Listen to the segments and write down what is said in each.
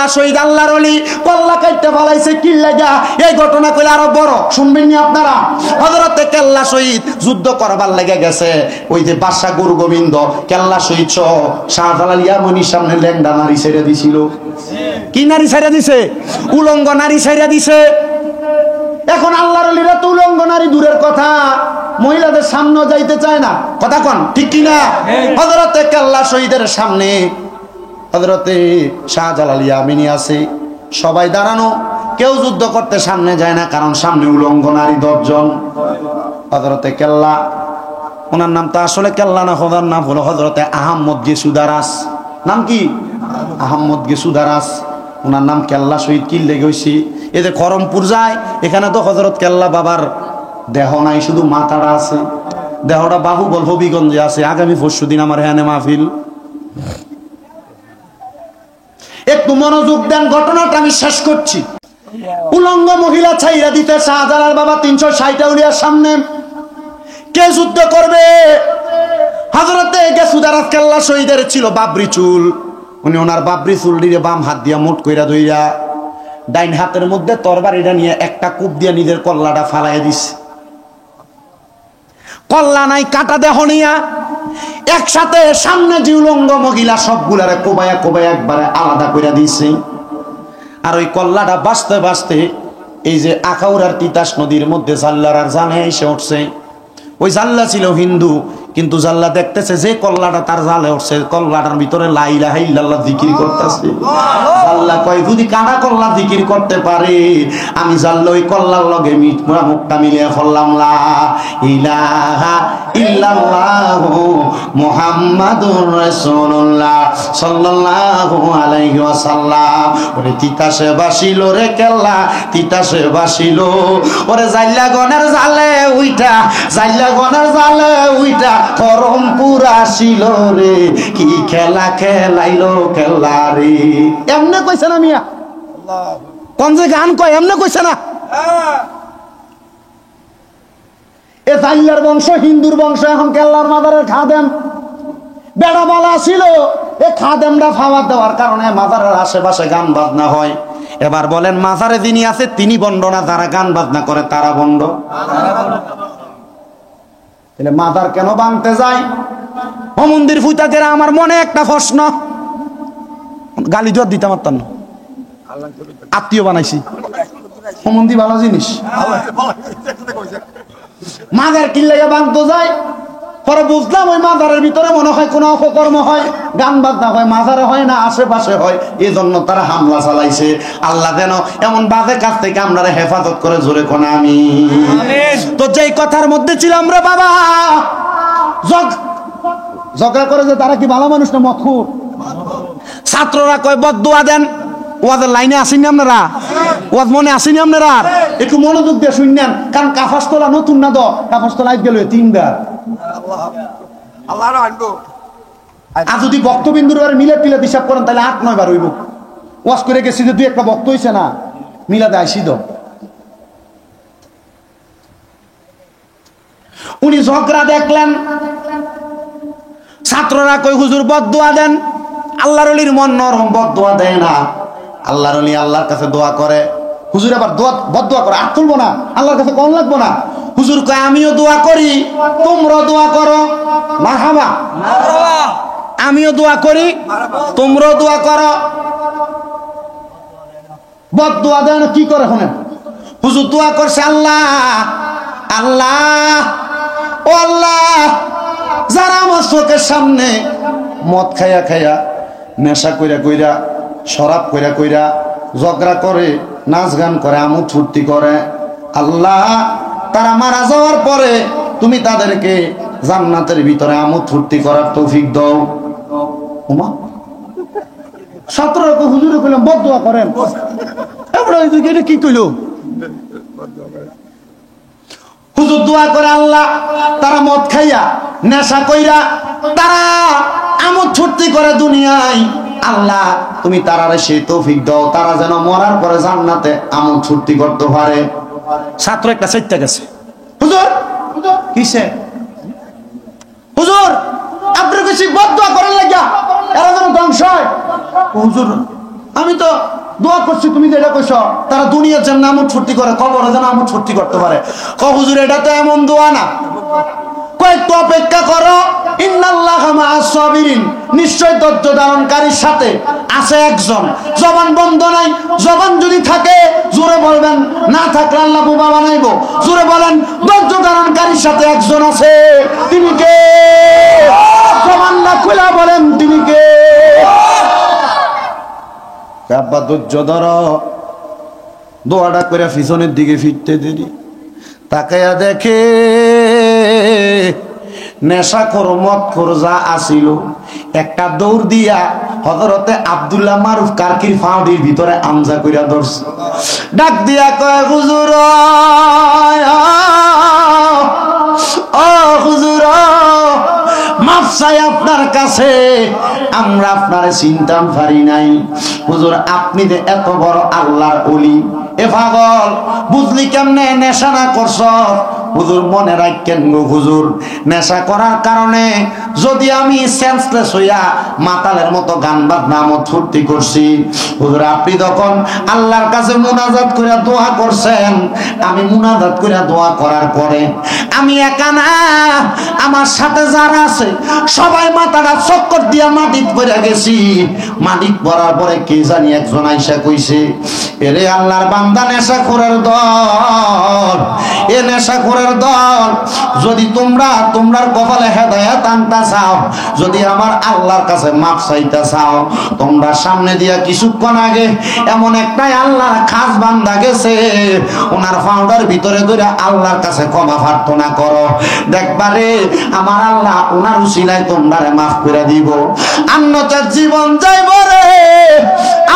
কেল্লা শহীদ আল্লাহর ওলি কল্লা কাইটে ফলাইছে কি লাগা, এই ঘটনা কইলে আরো বড় শুনবেন নি আপনারা। হযরতে কেল্লা শহীদ যুদ্ধ করবার লেগে গেছে, ওই যে বাদশা গুরু গোবিন্দ কেল্লা শহীদ সহ শাহজালাল ইয়ামানির সামনে ল্যাংডা নারী ছেড়ে দিছিল। কি নারী ছেড়ে দিছে? উলঙ্গ নারী ছেড়ে দিছে। এখন আল্লাহর ওলিরা তো উলঙ্গ নারী দূরের কথা, মহিলাদের সামনেও যাইতে চায় না, কথা কোন ঠিক কিনা? হযরতে কেল্লা শহীদের সামনে হযরতে শাহজালাল ইয়ামানি আছে, সবাই দাঁড়ানো, কেউ যুদ্ধ করতে সামনে যায় না, কারণ সামনে উলঙ্গ নারী 10 জন। হযরতে কেল্লা, ওনার নাম তো আসলে কেল্লা না, খোদার নাম হলো হযরতে আহমদ গেসুদারাস। নাম কি? আহমদ গেসুদারাস। ওনার নাম কেল্লা শহীদ কি লেগে হয়েছি, এতে করমপুর যায়, এখানে তো হযরত কেল্লা বাবার দেহ নাই, শুধু মাথাটা আছে। দেহটা বাহুবল হবিগঞ্জে আছে। আগামী পরশুদিন আমার হ্যানে মাহফিল, একটু মনোযোগ দেন, ঘটনাটা আমি শেষ করছি। উলঙ্গ মহিলা ছাইরা দিতে শাহজালাল বাবা 360 আউলিয়ার সামনে, কে যুদ্ধ করবে? হযরতে গেসুদারাস কেল্লা শহীদের ছিল বাবরি চুল, উনি ওনার বাবরি চুল দিয়ে বাম হাত দিয়া মুঠ কইরা ধইরা ডাইন হাতের মধ্যে তরবারিটা নিয়ে একটা কূপ দিয়ে নিজের কল্লাটা ফালাইয়া দিছে। কল্লা নাই, কাটা দেহ নিয়া একসাথে সামনে যে উলঙ্গ মহিলা সবগুলারে কোবায়া কোবায়া একবারে আলাদা কইরা দিছে। আর ওই কল্লাটা বাঁচতে বাঁচতে এই যে আখাউড়ার তিতাস নদীর মধ্যে জাল্লার আর জানে এসে উঠছে। ওই জাল্লা ছিল হিন্দু, কিন্তু জাল্লা দেখতেছে যে কল্লাটা তার জালে উঠছে, কল্লাটার ভিতরে লা ইলাহা ইল্লাল্লাহ জিকির করতেছে। জাল্লা কয় যদি কাটা কল্লা জিকির করতে পারে, আমি জাল্লা ওই কল্লার লগে মুখটা মিলিয়ে ফেললাম, লা ইলাহা ইল্লাল্লাহু মুহাম্মাদুর রাসূলুল্লাহ সাল্লাল্লাহু আলাইহি ওয়াসাল্লাম। ওরে তিতাসে বাসিল রে কেল্লা, তিতাসে বাসিল ওরে জাল্লা গনের জালে উইটা, জাল্লা গনের জালে উইটা করমপুর আসিল রে, কি খেলা খেলাইলো খেলা রে। এমনে কইছে না মিয়া, কোন যে গান কয় এমনে কইছে না। এ জাল্লার বংশ, হিন্দুর বংশ, এখন কেল্লার মাজারের খাদেম বেড়া বালা ছিল। এ খাদেমরা খাবার দেওয়ার কারণে মাজারের আশেপাশে গান বাজনা হয়। এবার বলেন মাজারে যিনি আছে তিনি বন্ড না, যারা গান বাজনা করে তারা বন্ড? তাহলে মাজার কেন ভাঙতে যায়? ও মন্দির ফুইতাকেরা, আমার মনে একটা প্রশ্ন, গালি জোর দিতে পারতাম না, আত্মীয় বানাইছি। ও মন্দির ভালো জিনিস, মাজার কি লাগে ভাঙতে যায়? পরে বুঝলাম ওই মাজারের ভিতরে মনে হয় কোনো অপকর্ম হয়, গান বাজনা হয়, মাজারে হয় না, আশেপাশে হয়, এই জন্য তারা হামলা চালাইছে। আল্লাহ যেন এমন বাজে কাজ থেকে আমরা হেফাজত করে, জোরে কোন আমি। তো যেই কথার মধ্যে ছিলাম রে বাবা, ঝগড়া করে যে তারা কি ভালো মানুষ না মতখুর? ছাত্ররা কয় বদদুয়া দেন। ওয়াজের লাইনে আসেনি আপনারা? ওয়াজ মনে আসেনি আপনারা? একটু মনোযোগ দিয়ে শুনলেন, কারণ কাফাসতলা নতুন না, তো কাফাসতলা গেল 3 বার। আর যদি বক্তবিন্দুর মিলে টিলে হিসাব করেন তাহলে 8-9 বার হইব। ওয়াজ করে গেছি যে 2-1টা বক্ত হইছে না, মিলাদে আইসি তো। উনি ঝগড়া দেখলেন, ছাত্ররা কই হুজুর বদদুয়া দেন। আল্লাহর ওলির মন নরম, বদদুয়া দেয় না। আল্লাহর ওলি আল্লাহর কাছে দোয়া করে, হুজুর আবার বদদুয়া করে, আর তুলবো না, আল্লাহর কাছে কোন লাগবো না। হুজুর কয় আমিও দোয়া করি, তোমরাও দোয়া করো। মারহাবা, আমিও দোয়া করি, তোমরাও দোয়া করো। বদদুয়া দেয় না, কি করে শুনেন? হুজুর দোয়া করছে, আল্লাহ আল্লাহ ও আল্লাহ, যারা আমার চোখের সামনে মদ খাইয়া খাইয়া, নেশা কইরা কইরা, শরাব কইরা কইরা ঝগড়া করে, নাচ গান করে, আমোদ ফুর্তি করে, আল্লাহ তারা মারা যাওয়ার পরে তুমি তাদেরকে জান্নাতের ভিতরে আমোদ ফুর্তি করার তৌফিক দাও। ওমা, ছাত্ররা হুজুরে কইলাম বদদুয়া করেন, এটা কি কইল? হুজুর দোয়া করে, আল্লাহ তারা মদ খাইয়া, নেশা কইরা, তারা আমোদ ফুর্তি করে দুনিয়ায়, আল্লাহ তুমি তারারে সেই তৌফিক দাও, তারা যেন মরার পরে জান্নাতে আমোদ ফুর্তি করতে পারে। ছাত্র একটা চাইতে গেছে, হুজুর কিসে? হুজুর আপনার বেশি বদদুয়া করার লাগিয়া এরা যেন ধ্বংস হয়। হুজুর আমি তো দোয়া করছি, তুমি যেটা কইছ তারা দুনিয়ার যেমন আমোদ ফুর্তি করে, কবরে যেন আমোদ ফুর্তি করতে পারে। হুজুর এটা তো এমন দোয়া না, কয়েকটু অপেক্ষা করো, ইন্নাল্লাহা মাআস সাবিরিন, নিশ্চয় ধৈর্য ধারণকারীর সাথে আছে একজন। জবান বন্ধ নাই, জবান যদি থাকে জোরে বলবেন, না থাকলে আল্লাহ বোবা বানাইবো। জোরে বলেন, ধৈর্য ধারণকারীর সাথে একজন আছে, তিনি কে? জবান না খুলে বলেন, তিনি কে? আব্বা ধৈর্য ধরো, দোয়াটা করে পিছনের দিকে ফিরতে দেরি, তাকাইয়া দেখে নেশাখোর মদখোর যা আসিল একটা দৌড় দিয়া হযরতে আব্দুল্লাহ মারুফ কারকির ফাউডির ভিতরে আমজা কইরা ধরছে। ডাক দিয়া কয়, হুজুর ও হুজুর, মাফ চাই আপনার কাছে, আমরা আপনারে চিনতাম পারি নাই। হুজুর আপনি যে এত বড় আল্লাহর ওলি, এ পাগল বুঝলি কেমনে নেশা না করছ? হুজুর মনে রাখেন গো হুজুর, নেশা করার কারণে যদি আমি সেন্সলেস হইয়া মাতালের মতো গান বাজনা মত ফুর্তি করছি, হুজুর আপনি যখন আল্লাহর কাছে মুনাজাত করে দোয়া করছেন, আমি মুনাজাত করে দোয়া করার পরে আমি একা না, আমার সাথে যারা আছে সবাই মাথাটা চক্কর দিয়া মাটিত পড়ে গেছি। মাটিত পড়ার পরে কে জানি একজন আইসা কইছে, এরে আল্লাহর বান্দা নেশাখোরের দল, এ নেশাখোরের দল, যদি তোমরার কপালে হেদায়েত আনতে চাও, যদি আমার আল্লাহর কাছে মাফ চাইতে চাও, তোমরা সামনে দিয়া কিছুক্ষণ আগে এমন একটাই আল্লাহর খাস বান্দা গেছে, ওনার ফাউডার ভিতরে ধরে আল্লাহর কাছে ক্ষমা প্রার্থনা করো, দেখবারে আমার আল্লাহ ওনার উসিলায় তোমরারে মাফ করে দিব। অন্যথা জীবন যাইব রে,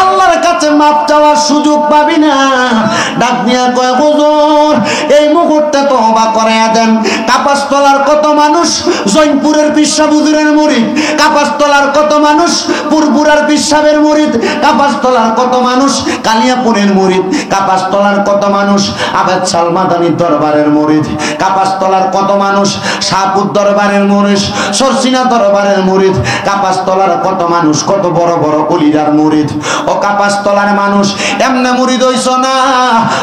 আল্লাহর কাছে মাফ চাওয়ার সুযোগ পাবি না। ডাক দিয়া কয়, হুজুর এই মুহূর্তে তওবা করে দেন। কাপাসতলার কত মানুষ জৈনপুরের পিসাব হুজুরের মুরিদ, কাপাসতলার কত মানুষ পুরপুরার পিসাবের মুরিদ, কাপাসতলার কত মানুষ কালিয়াপুরের মুরিদ, কাপাসতলার কত মানুষ আবেদ সালমাদানির দরবারের মুরিদ, কাপাসতলার কত মানুষ শাহপুর দরবারের মুরিদ, সরসিনা দরবারের মুরিদ, কাপাসতলার কত মানুষ কত বড় বড় অলিরার মুরিদ। ও কাপাসতলার মানুষ এমনে মুরিদ হইছ না,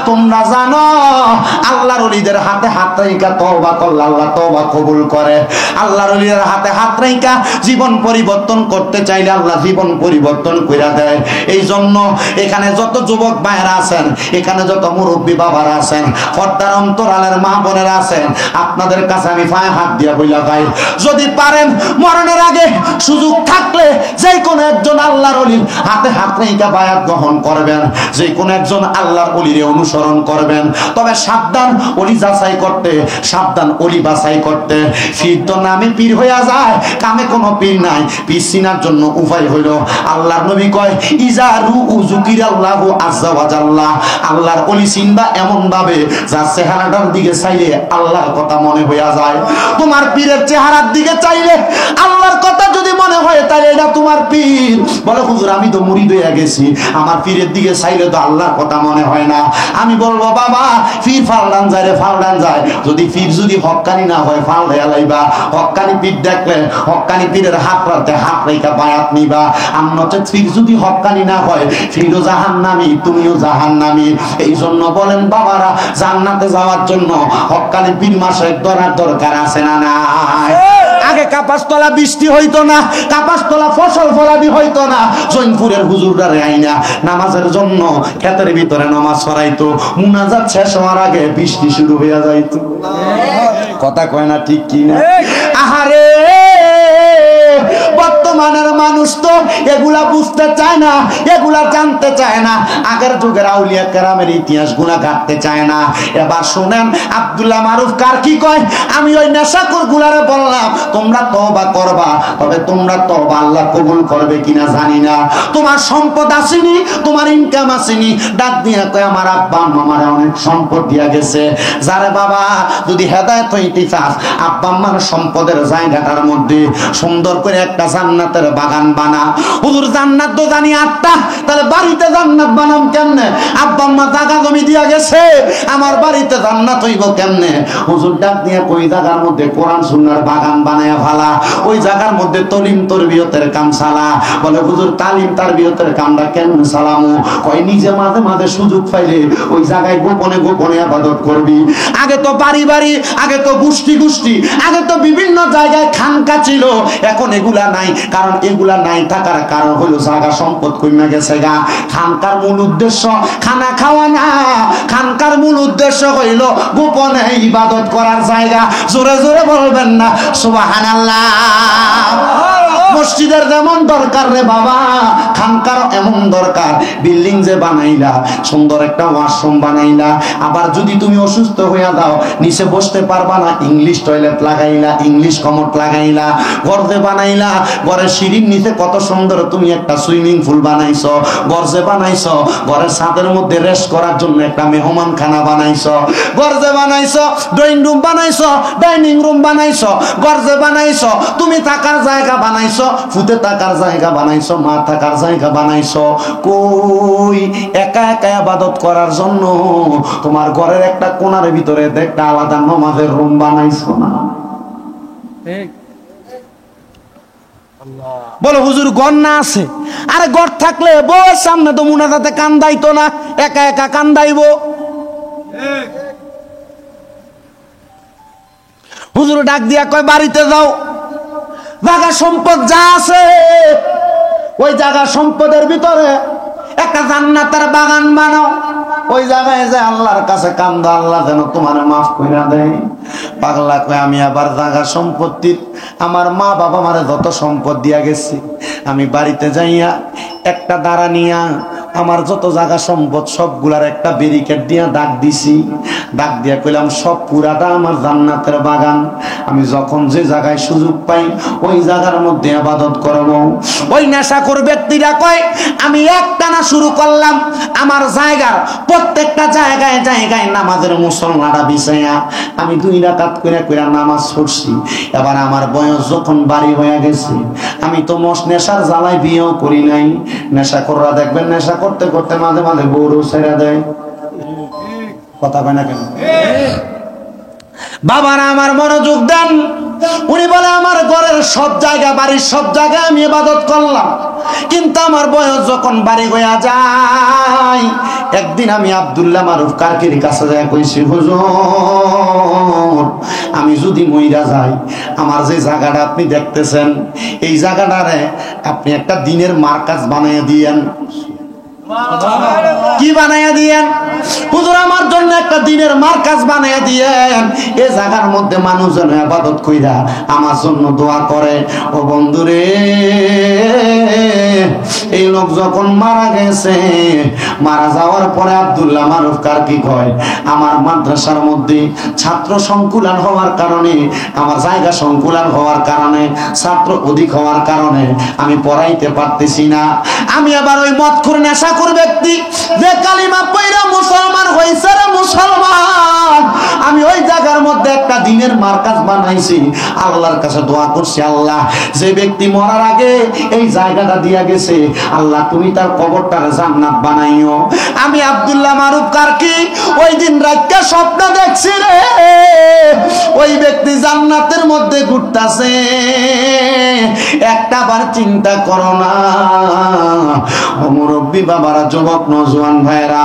তোমরা জানো আল্লাহর ওলিদের হাতে হাত রাইখা তওবা করলে আল্লাহ তওবা কবুল করে। আল্লাহর ওলিদের হাতে হাত রাইখা জীবন পরিবর্তন করতে চাইলে আল্লাহ জীবন পরিবর্তন কইরা দেয়। এই জন্য এখানে যত যুবক ভাইরা আছেন, এখানে যত মুরব্বী বাবারা আছেন, পর্দার অন্তরালের মা বোনেরা আছেন, আপনাদের কাছে আমি পায়ে হাত দিয়া বইলা ভাই, যদি পারেন মরণের আগে সুযোগ থাকলে যে কোন একজন আল্লাহর ওলির হাতে হাত রাইখা বায়াত গ্রহণ করবেন, যে কোন একজন আল্লাহর ওলিরে অনুসরণ করবেন। তবে সাবধান ওলি যাচাই করতে, সাবধান ওলি বাছাই করতে। পীর তো নামে পীর হইয়া যায়, কামে কোনো পীর নাই। পীর চিনার জন্য উপায় হইল, আল্লাহর নবী কয়, ইজারু যুকিরাল্লাহু আযজা ওয়া জাল্লা, আল্লাহর ওলি চিনবা এমন ভাবে যার চেহারাটার দিকে চাইলে আল্লাহর কথা মনে হইয়া যায়। তোমার পীরের চেহারার দিকে চাইলে আল্লাহর কথা যদি মনে হয়, তাহলে এটা তোমার পীর। বলে হুজুর আমি তো মুরিদ হইয়া গেছি, আমার পীরের দিকে চাইলে তো আল্লাহর কথা মনে হয় না। আমি বলবো বাবা, পীর ফালডান যায় রে, ফালডান যায়। যদি পীর যদি হক্কানি না হয়, ফাল হইয়া লাইবা। হক্কানি পীর দেখলে হক্কানি পীরের হাত রাখতে হাত রেখা বায়াত নিবা। আমনতে পীর যদি হক্কানি না হয়, পীরও জাহান্নামী, তুমিও জাহান্নামী। এই জন্য বলেন বাবারা, জান্নাতে যাওয়ার জন্য হক্কানি পীর মাসে ধরার দরকার আছে না নাই? আগে কাপাসতলা বৃষ্টি হইতো না, কাপাসতলা ফসল ফলাদি হইতো না। জৈনপুরের হুজুরদারে আইনা নামাজের জন্য ক্ষেতের ভিতরে নামাজ পড়াইতো, মুনাজাত শেষ হওয়ার আগে বৃষ্টি শুরু হইয়া যাইতো। কথা কয় না ঠিক কি না? আহারে বর্তমানের মানুষ তো এগুলা বুঝতে চায় না, এগুলা জানতে চায় না। আগের যুগের আউলিয়া কেরামের ইতিহাস গুলা ঘাটতে চায় না। এবার শুনেন আব্দুল্লাহ মারুফ কার কি কয়, আমি ওই নেশাখোর গুলারে বললাম তোমরা তওবা করবা, তবে তোমরা তওবা আল্লাহ কবুল করবে কিনা জানি না। তোমার সম্পদ আসেনি, তোমার ইনকাম আসেনি, ডাক দিয়া কয় আমার আব্বা আমার অনেক সম্পদ দিয়া গেছে। যারে বাবা যদি হেদায়েত হইতে চাস, আব্বা আমার সম্পদের জায়গাটার মধ্যে সুন্দর করে একটা জান্নাত জান্নাতের বাগান বানা। হুজুর জান্নাত তো জানি 8টা, তাহলে বাড়িতে জান্নাত বানাম কেমনে? আব্বা আম্মা জায়গা জমি দিয়া গেছে, আমার বাড়িতে জান্নাত হইব কেমনে? হুজুর ডাক দিয়া কই জায়গার মধ্যে কোরআন সুন্নাহর বাগান বানায়া ফালা, ওই জায়গার মধ্যে তালিম তারবিয়তের কাম চালা। বলে হুজুর তালিম তারবিয়তের কামটা কেমনে চালামু? কয় নিজে মাঝে মাঝে সুযোগ পাইলে ওই জায়গায় গোপনে গোপনে ইবাদত করবি। আগে তো বাড়ি বাড়ি, আগে তো গোষ্ঠী গোষ্ঠী, আগে তো বিভিন্ন জায়গায় খানকা ছিল, এখন এগুলা নাই। কারণ এগুলা নাই থাকার কারণ হলো জায়গা সম্পদ কইমা গেছে গা। খানকার মূল উদ্দেশ্য খানা খাওয়া না, খানকার মূল উদ্দেশ্য হইল গোপনে ইবাদত করার জায়গা। জোরে জোরে বলবেন না সুবহানাল্লাহ। মসজিদের যেমন দরকার রে বাবা, খানকার এমন দরকার। বিল্ডিং যে বানাইলা, সুন্দর একটা ওয়াশরুম বানাইলা, আবার যদি তুমি অসুস্থ হইয়া দাও নিচে বসতে পারবা না, ইংলিশ টয়লেট লাগাইলা, ইংলিশ কমোড লাগাইলা। ঘর যে বানাইলা, ঘরের সিঁড়ির নিচে কত সুন্দর তুমি একটা সুইমিং পুল বানাইছো। ঘর যে বানাইছো, ঘরের ছাদের মধ্যে রেস্ট করার জন্য একটা মেহমানখানা বানাইছো। ঘর যে বানাইছো, ড্রয়িং রুম বানাইছো, ডাইনিং রুম বানাইছো। ঘর যে বানাইছো, তুমি থাকার জায়গা বানাইছো, ফুতে থাকার জায়গা বানাইছো, মা থাকার জায়গা বানাইছো। কই একা একা ইবাদত করার জন্য তোমার ঘরের একটা কোণার ভিতরে একটা আলাদা নামাজের রুম বানাইছো না? বলো হুজুর ঘর না আছে? আরে ঘর থাকলে বউয়ের সামনে তো মুনাজাতে কান্দাইতো না, একা একা কান্দাইবো। হুজুর ডাক দিয়া কয় বাড়িতে যাও, জায়গা সম্পদ যা আছে ওই জায়গা সম্পদের ভিতরে একটা জান্নাতের বাগান বানাও। ওই জায়গায় যে আল্লাহর কাছে কান্দো, আল্লাহ যেন তোমার মাফ কইরা দেয়। পাগলা কয় আমি আবার জায়গা সম্পত্তির, আমার মা বাবা মারে যত সম্পদ দিয়া গেছি, আমি বাড়িতে যাইয়া একটা দাঁড়া নিয়া আমার যত জায়গা সম্পদ সবগুলার একটা ব্যারিকেড দিয়া দাগ দিছি। দাগ দিয়া কইলাম সব পুরাটা আমার জান্নাতের বাগান। আমি যখন যে জায়গায় সুযোগ পাই ওই জায়গার মধ্যে ইবাদত করব। ওই নেশাখোর ব্যক্তিরা কয় আমি একটানা শুরু করলাম, আমার জায়গার প্রত্যেকটা জায়গায় জায়গায় নামাজের মুসল্লাটা বিছাইয়া আমি 2 রাকাত করে করে নামাজ পড়ছি। এবার আমার বয়স যখন বাড়ি হয়ে গেছে, আমি তো নেশার জ্বালায় বিয়েও করি নাই। নেশাখোররা দেখবেন নেশা করতে করতে মাঝে মাঝে বউরও ছেড়ে দেয়। কথা কয় না কেন? বাবারা আমার মনোযোগ দেন। উনি বলে আমার ঘরের সব জায়গা, বাড়ির সব জায়গায় আমি ইবাদত করলাম, কিন্তু আমার বয়স যখন বাড়ি হইয়া যায়, একদিন আমি আব্দুল্লাহ মারুফ কারকির কাছে যায় কইছি হুজুর আমি যদি মইরা যাই, আমার যে জায়গাটা আপনি দেখতেছেন এই জায়গাটারে আপনি একটা দিনের মার্কাজ বানিয়ে দিয়েন। কি বানাইয়া দিয়েন? হুজুর আমার জন্য একটা দিনের মার্কাজ বানাইয়া দিয়েন, এই জায়গার মধ্যে মানুষ যেন ইবাদত কইরা আমার জন্য দোয়া করে। ও বন্ধুরে, এই লোক যখন মারা গেছে, মারা যাওয়ার পরে আব্দুল্লাহ মারুফ কারকি কয় আমার মাদ্রাসার মধ্যে ছাত্র সংকুলান হওয়ার কারণে, আমার জায়গা সংকুলান হওয়ার কারণে, ছাত্র অধিক হওয়ার কারণে আমি পড়াইতে পারতেছি না। আমি আবার ওই মদখোর নেশাখোর ব্যক্তি যে কালিমা পয়রা মুসলমান হইছে রে মুসলমান, আমি ওই জায়গার মধ্যে একটা দিনের মার্কাজ বানাইছি। আল্লাহর কাছে দোয়া করছি, আল্লাহ যে ব্যক্তি মরার আগে এই জায়গাটা দিয়া গেছে, আল্লাহ তুমি তার কবরটারে জান্নাত বানাইও। আমি আব্দুল্লাহ মারুফ কারকি ওই দিন রাতটা স্বপ্ন দেখছি রে, ওই ব্যক্তি জান্নাতের মধ্যে ঘুরতাছে। একটা বার চিন্তা করো না ও মুরব্বী বাবারা, যুবক নওজোয়ান ভাইরা।